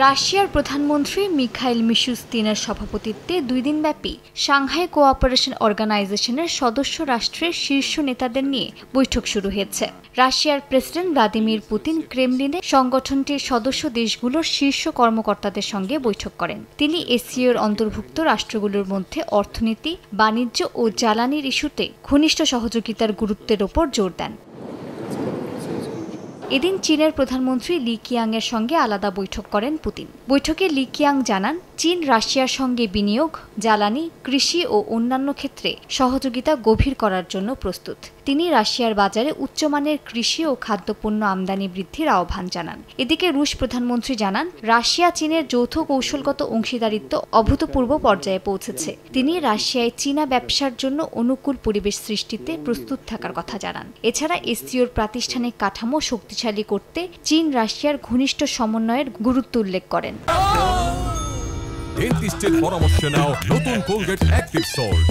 রাশিয়ার প্রধানমন্ত্রী মিখাইল মিশুস্তিনের সভাপতিত্বে 2 দিনব্যাপী সাংহাই কোঅপারেশন অর্গানাইজেশনের সদস্য রাষ্ট্রের শীর্ষ নেতাদের নিয়ে বৈঠক শুরু হয়েছে। রাশিয়ার প্রেসিডেন্ট ভ্লাদিমির পুতিন ক্রেমলিনে সংগঠনটির সদস্য দেশগুলোর শীর্ষ কর্মকর্তাদের সঙ্গে বৈঠক করেন। তিনি এসিওর অন্তর্ভুক্ত রাষ্ট্রগুলোর মধ্যে অর্থনীতি, বাণিজ্য ও জ্বালানির ইস্যুতে ঘনিষ্ঠ সহযোগিতার গুরুত্বের ওপর জোর দেন। এদিন চীনের প্রধানমন্ত্রী লি কিয়াংয়ের সঙ্গে আলাদা বৈঠক করেন পুতিন। বৈঠকে লি কিয়াং জানান, চীন রাশিয়ার সঙ্গে বিনিয়োগ, জ্বালানি, কৃষি ও অন্যান্য ক্ষেত্রে সহযোগিতা গভীর করার জন্য প্রস্তুত। তিনি রাশিয়ার বাজারে উচ্চমানের কৃষি ও খাদ্যপণ্য আমদানি বৃদ্ধির আহ্বান জানান। এদিকে রুশ প্রধানমন্ত্রী জানান, রাশিয়া চীনের যৌথ কৌশলগত অংশীদারিত্ব অভূতপূর্ব পর্যায়ে পৌঁছেছে। তিনি রাশিয়ায় চীনা ব্যবসার জন্য অনুকূল পরিবেশ সৃষ্টিতে প্রস্তুত থাকার কথা জানান। এছাড়া এসসিওর প্রাতিষ্ঠানিক কাঠামো শক্তিশালী করতে চীন রাশিয়ার ঘনিষ্ঠ সমন্বয়ের গুরুত্ব উল্লেখ করেন। ডেন্টিস্টের পরামর্শ নাও নতুন কোলগেট অ্যাক্টিভ সল্ট।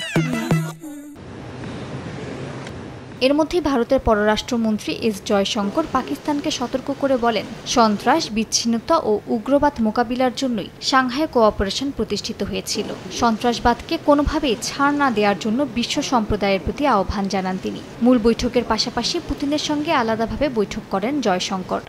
এর মধ্যে ভারতের পররাষ্ট্রমন্ত্রী এস জয়শঙ্কর পাকিস্তানকে সতর্ক করে বলেন, সন্ত্রাস, বিচ্ছিন্নতা ও উগ্রবাদ মোকাবিলার জন্যই সাংহাই কোঅপারেশন প্রতিষ্ঠিত হয়েছিল। সন্ত্রাসবাদকে কোনোভাবেই ছাড় না দেওয়ার জন্য বিশ্ব সম্প্রদায়ের প্রতি আহ্বান জানান তিনি। মূল বৈঠকের পাশাপাশি পুতিনের সঙ্গে আলাদাভাবে বৈঠক করেন জয়শঙ্কর।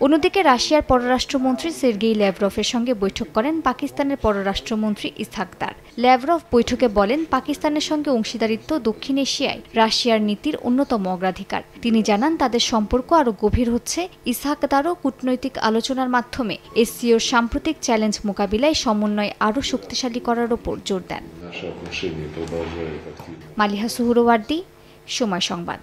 অন্যদিকে রাশিয়ার পররাষ্ট্রমন্ত্রী সের্গেই ল্যাভরভের সঙ্গে বৈঠক করেন পাকিস্তানের পররাষ্ট্রমন্ত্রী ইসহাক দার। ল্যাভরভ বৈঠকে বলেন, পাকিস্তানের সঙ্গে অংশীদারিত্ব দক্ষিণ এশিয়ায় রাশিয়ার নীতির অন্যতম অগ্রাধিকার। তিনি জানান, তাদের সম্পর্ক আরও গভীর হচ্ছে। ইসহাক দারও কূটনৈতিক আলোচনার মাধ্যমে এসসিওর সাম্প্রতিক চ্যালেঞ্জ মোকাবিলায় সমন্বয় আরও শক্তিশালী করার ওপর জোর দেন। মালিহা সুহরওয়ার্দী, সময় সংবাদ।